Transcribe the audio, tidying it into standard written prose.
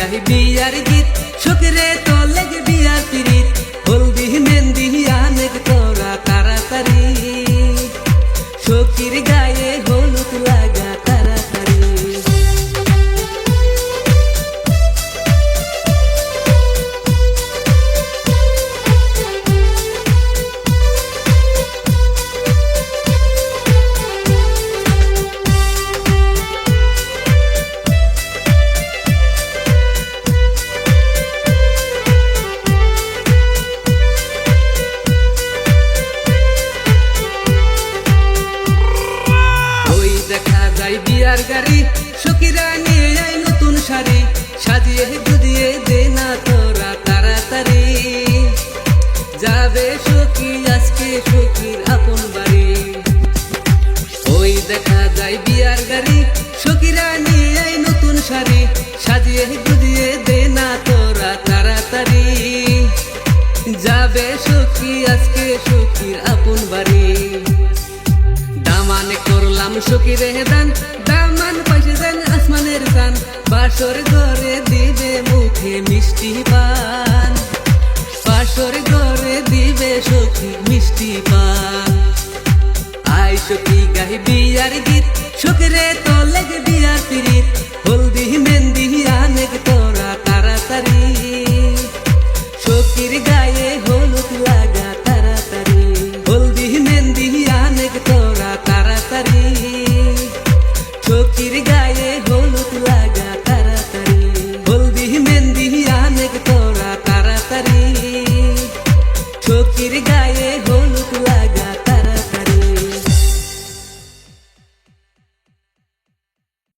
গাহি বিয়ার গীত সখীরে তো লেগে বিয়ার পিরিত হলদি মেহেন্দি আনেক তোরা তাড়াতাড়ি সখীর গায়ে হলুদ লাগা তাড়াতাড়ি বিয়ার গাড়ি সখীরা নিয়ে আয় নতুন শাড়ি সাজিয়ে গুজিয়ে দে না তোরা তাড়াতাড়ি যাবে সখী আজকে সখীর আপন বাড়ি ওই দেখা যায় বিয়ার গাড়ি সখীরা নিয়ে আয় নতুন শাড়ি সাজিয়ে গুজিয়ে দে না তোরা তাড়াতাড়ি যাবে সখী আজকে সখীর আপন বাড়ি দামানে করলাম সখীরে দান দামান পাশে যান আসমানের গান বাসর ঘরে দিবে মুখে মিষ্টি পান বাসর ঘরে দিবে সখী মিষ্টি পান আই সখী গাহি বিয়ার গীত সখীরে তো লেগে বিয়ার পিরিত হলদি মেহেন্দি